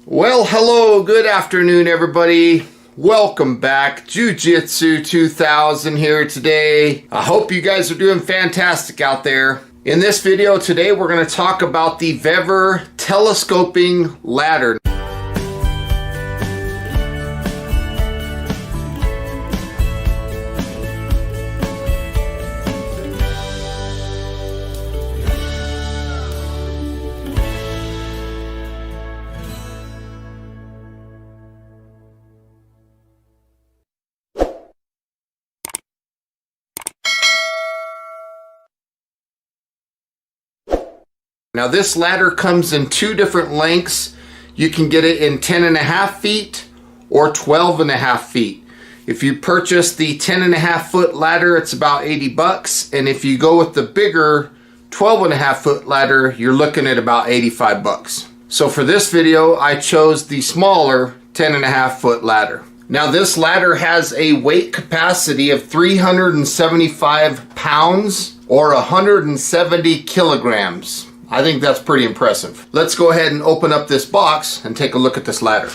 Well, hello, good afternoon, everybody. Welcome back. Jiu-Jitsu 2000 here today. I hope you guys are doing fantastic out there. In this video today, we're going to talk about the Vevor telescoping ladder. Now this ladder comes in two different lengths. You can get it in 10.5 feet or 12.5 feet. If you purchase the 10.5 foot ladder, it's about 80 bucks. And if you go with the bigger 12.5 foot ladder, you're looking at about 85 bucks. So for this video, I chose the smaller 10.5 foot ladder. Now this ladder has a weight capacity of 375 pounds or 170 kilograms. I think that's pretty impressive. Let's go ahead and open up this box and take a look at this ladder.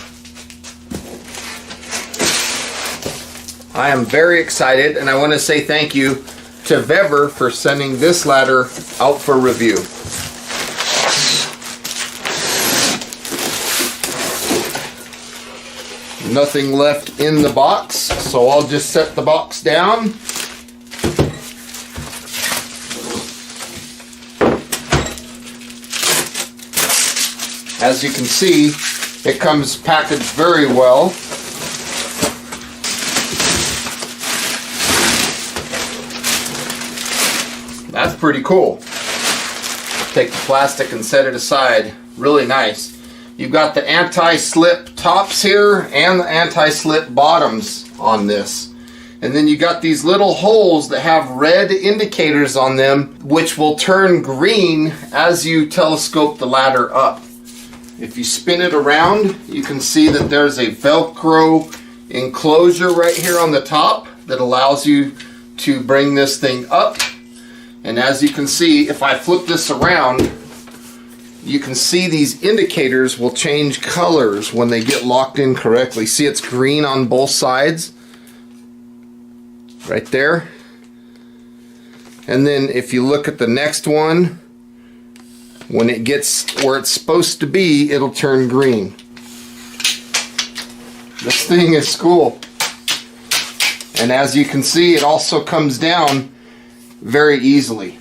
I am very excited, and I want to say thank you to Vevor for sending this ladder out for review. Nothing left in the box, so I'll just set the box down. As you can see, it comes packaged very well. That's pretty cool. Take the plastic and set it aside. Really nice. You've got the anti-slip tops here and the anti-slip bottoms on this. And then you got these little holes that have red indicators on them, which will turn green as you telescope the ladder up. If you spin it around, you can see that there's a Velcro enclosure right here on the top that allows you to bring this thing up. And as you can see, if I flip this around, you can see these indicators will change colors when they get locked in correctly. See, it's green on both sides, right there. And then if you look at the next one, when it gets where it's supposed to be, it'll turn green. This thing is cool. And as you can see, it also comes down very easily.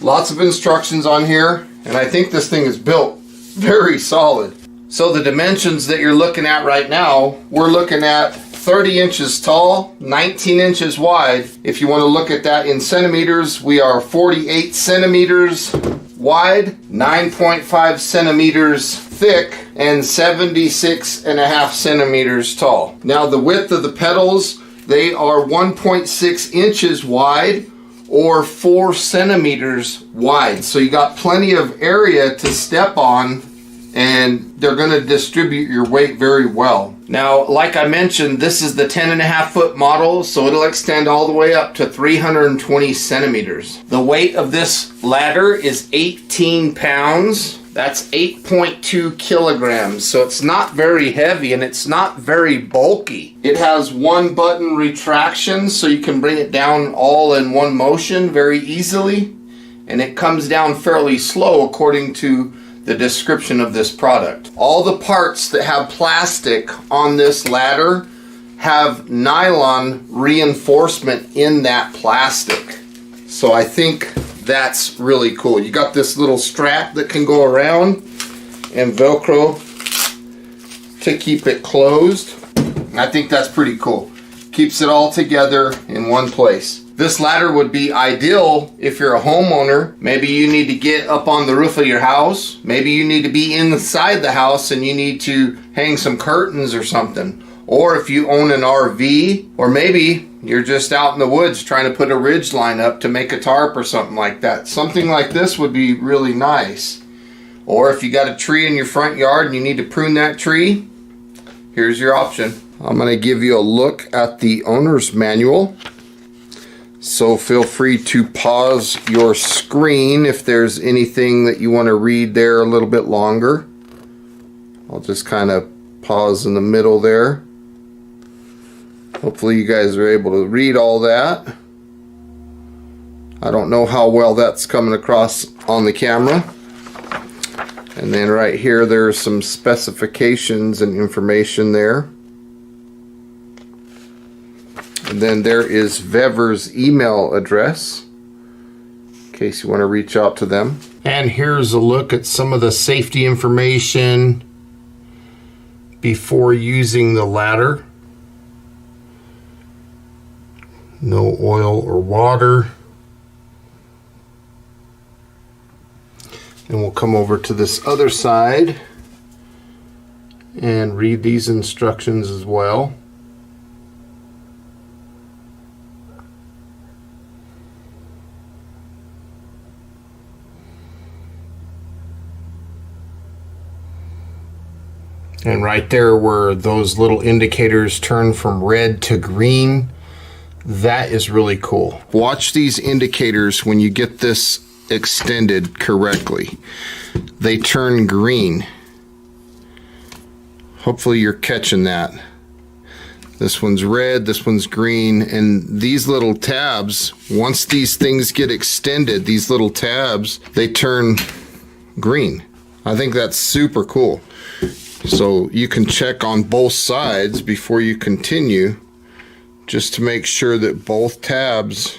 Lots of instructions on here, and I think this thing is built very solid. So the dimensions that you're looking at right now, we're looking at 30 inches tall, 19 inches wide. If you want to look at that in centimeters, we are 48 centimeters wide, 9.5 centimeters thick, and 76.5 centimeters tall. Now the width of the pedals, they are 1.6 inches wide or 4 centimeters wide. So you got plenty of area to step on, and they're going to distribute your weight very well. Now, like I mentioned, this is the 10.5 foot model, so it'll extend all the way up to 320 centimeters. The weight of this ladder is 18 pounds. That's 8.2 kilograms, so it's not very heavy and it's not very bulky. It has one button retraction, so you can bring it down all in one motion very easily, and it comes down fairly slow according to the description of this product. All the parts that have plastic on this ladder have nylon reinforcement in that plastic. So I think that's really cool. You got this little strap that can go around and Velcro to keep it closed. I think that's pretty cool. Keeps it all together in one place. This ladder would be ideal if you're a homeowner. Maybe you need to get up on the roof of your house. Maybe you need to be inside the house and you need to hang some curtains or something. Or if you own an RV, or maybe you're just out in the woods trying to put a ridge line up to make a tarp or something like that. Something like this would be really nice. Or if you got a tree in your front yard and you need to prune that tree, here's your option. I'm going to give you a look at the owner's manual. So feel free to pause your screen if there's anything that you want to read there a little bit longer. I'll just kind of pause in the middle there. Hopefully you guys are able to read all that. I don't know how well that's coming across on the camera. And then right here there's some specifications and information there. And then there is Vevor's email address in case you want to reach out to them. And here's a look at some of the safety information before using the ladder. No oil or water. And we'll come over to this other side and read these instructions as well. And right there where those little indicators turn from red to green, that is really cool. Watch these indicators when you get this extended correctly. They turn green. Hopefully you're catching that. This one's red, this one's green, and these little tabs, once these things get extended, these little tabs, they turn green. I think that's super cool. So you can check on both sides before you continue, just to make sure that both tabs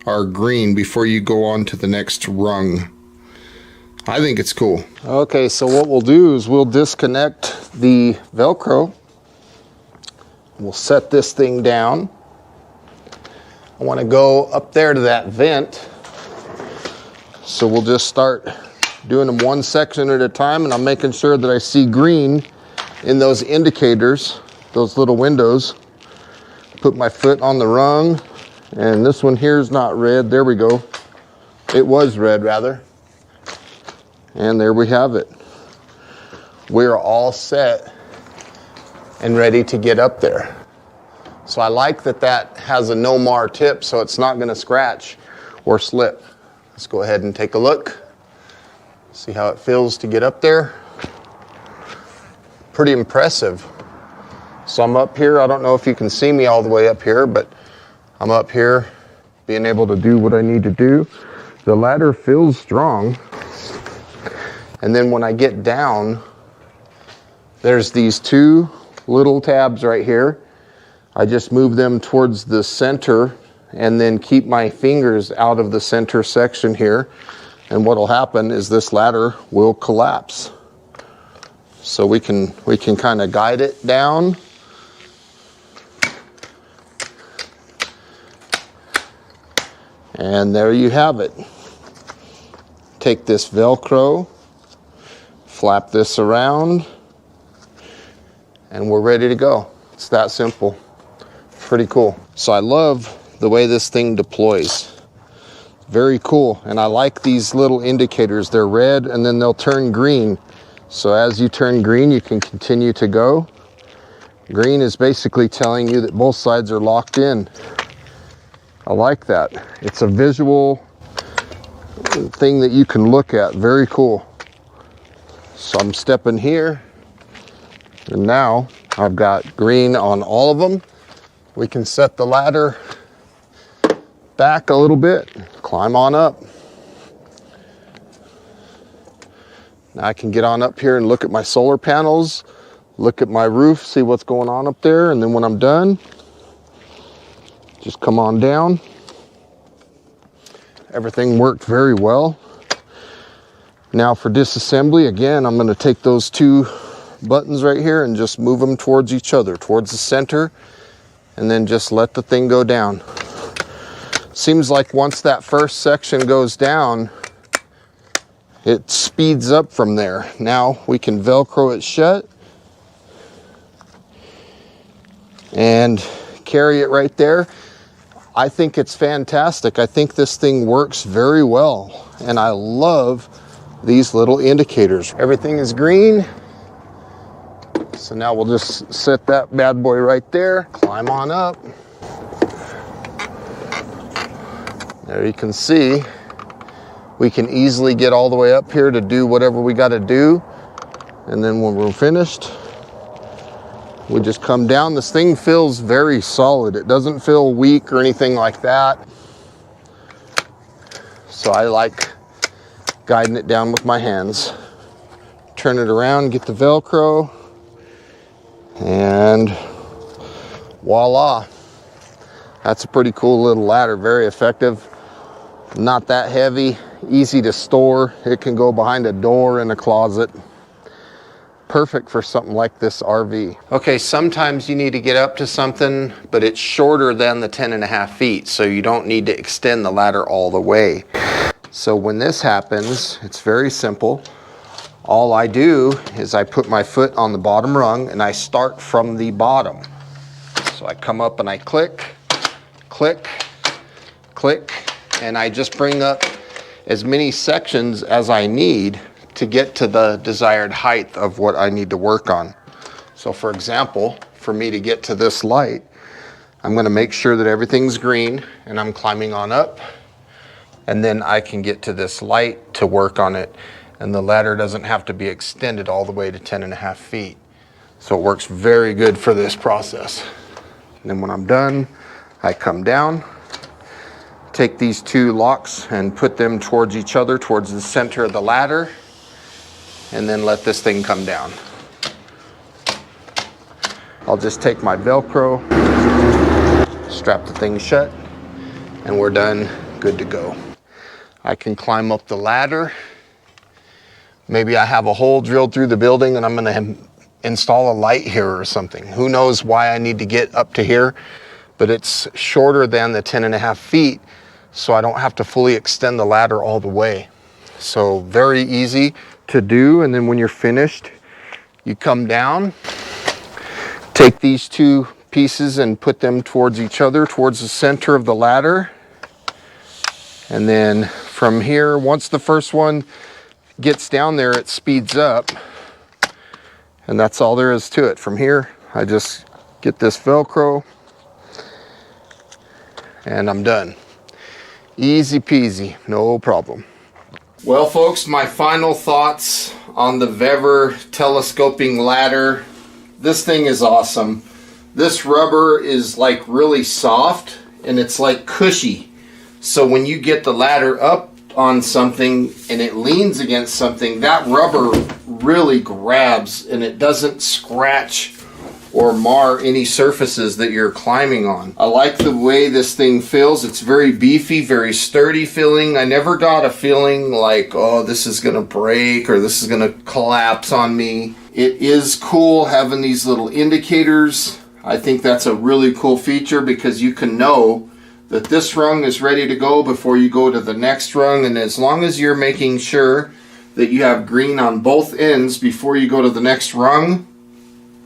are green before you go on to the next rung. I think it's cool. Okay, so what we'll do is we'll disconnect the Velcro. We'll set this thing down. I want to go up there to that vent. So we'll just start doing them one section at a time, and I'm making sure that I see green in those indicators, those little windows. Put my foot on the rung, and this one here is not red. There we go. It was red, rather. And there we have it. We're all set and ready to get up there. So I like that that has a no mar tip, so it's not going to scratch or slip. Let's go ahead and take a look. See how it feels to get up there. Pretty impressive. So I'm up here. I don't know if you can see me all the way up here, but I'm up here being able to do what I need to do. The ladder feels strong. And then when I get down, there's these two little tabs right here. I just move them towards the center and then keep my fingers out of the center section here. And what'll happen is this ladder will collapse. So we can kind of guide it down. And there you have it. Take this Velcro, flap this around, and we're ready to go. It's that simple. Pretty cool. So I love the way this thing deploys. Very cool. And I like these little indicators. They're red and then they'll turn green. So as you turn green, you can continue to go. Green is basically telling you that both sides are locked in. I like that. It's a visual thing that you can look at. Very cool. So I'm stepping here, and now I've got green on all of them. We can set the ladder back a little bit, climb on up. Now I can get on up here and look at my solar panels, look at my roof, see what's going on up there, and then when I'm done, just come on down. Everything worked very well. Now for disassembly, again, I'm going to take those two buttons right here and just move them towards each other, towards the center, and then just let the thing go down. Seems like once that first section goes down, it speeds up from there. Now we can Velcro it shut and carry it right there. I think it's fantastic. I think this thing works very well, and I love these little indicators. Everything is green. So now we'll just set that bad boy right there, climb on up. There you can see, we can easily get all the way up here to do whatever we got to do. And then when we're finished, we just come down. This thing feels very solid. It doesn't feel weak or anything like that. So I like guiding it down with my hands. Turn it around, get the Velcro, and voila. That's a pretty cool little ladder, very effective. Not that heavy, easy to store. It can go behind a door in a closet. Perfect for something like this RV. Okay, sometimes you need to get up to something, but it's shorter than the 10.5 feet, so you don't need to extend the ladder all the way. So when this happens, it's very simple. All I do is I put my foot on the bottom rung and I start from the bottom. So I come up and I click, click, click, and I just bring up as many sections as I need to get to the desired height of what I need to work on. So for example, for me to get to this light, I'm going to make sure that everything's green and I'm climbing on up, and then I can get to this light to work on it, and the ladder doesn't have to be extended all the way to 10.5 feet. So it works very good for this process. And then when I'm done, I come down, take these two locks and put them towards each other, towards the center of the ladder, and then let this thing come down. I'll just take my Velcro, strap the thing shut, and we're done, good to go. I can climb up the ladder. Maybe I have a hole drilled through the building and I'm gonna install a light here or something. Who knows why I need to get up to here, but it's shorter than the 10.5 feet, so I don't have to fully extend the ladder all the way. So very easy to do. And then when you're finished, you come down, take these two pieces and put them towards each other, towards the center of the ladder. And then from here, once the first one gets down there, it speeds up. And that's all there is to it. From here, I just get this Velcro and I'm done. Easy peasy, no problem. Well folks, my final thoughts on the Vevor telescoping ladder. This thing is awesome. This rubber is like really soft and it's like cushy. So when you get the ladder up on something and it leans against something, that rubber really grabs and it doesn't scratch or mar any surfaces that you're climbing on. I like the way this thing feels. It's very beefy, very sturdy feeling. I never got a feeling like, oh, this is gonna break or this is gonna collapse on me. It is cool having these little indicators. I think that's a really cool feature because you can know that this rung is ready to go before you go to the next rung, and as long as you're making sure that you have green on both ends before you go to the next rung,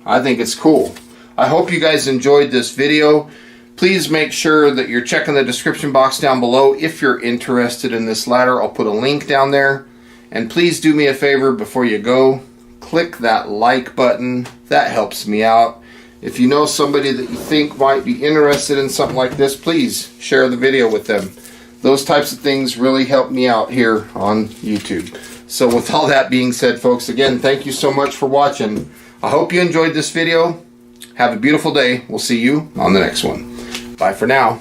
I think it's cool. I hope you guys enjoyed this video. Please make sure that you're checking the description box down below if you're interested in this ladder. I'll put a link down there. And please do me a favor before you go. Click that like button. That helps me out. If you know somebody that you think might be interested in something like this, please share the video with them. Those types of things really help me out here on YouTube. So with all that being said, folks, again, thank you so much for watching. I hope you enjoyed this video. Have a beautiful day. We'll see you on the next one. Bye for now.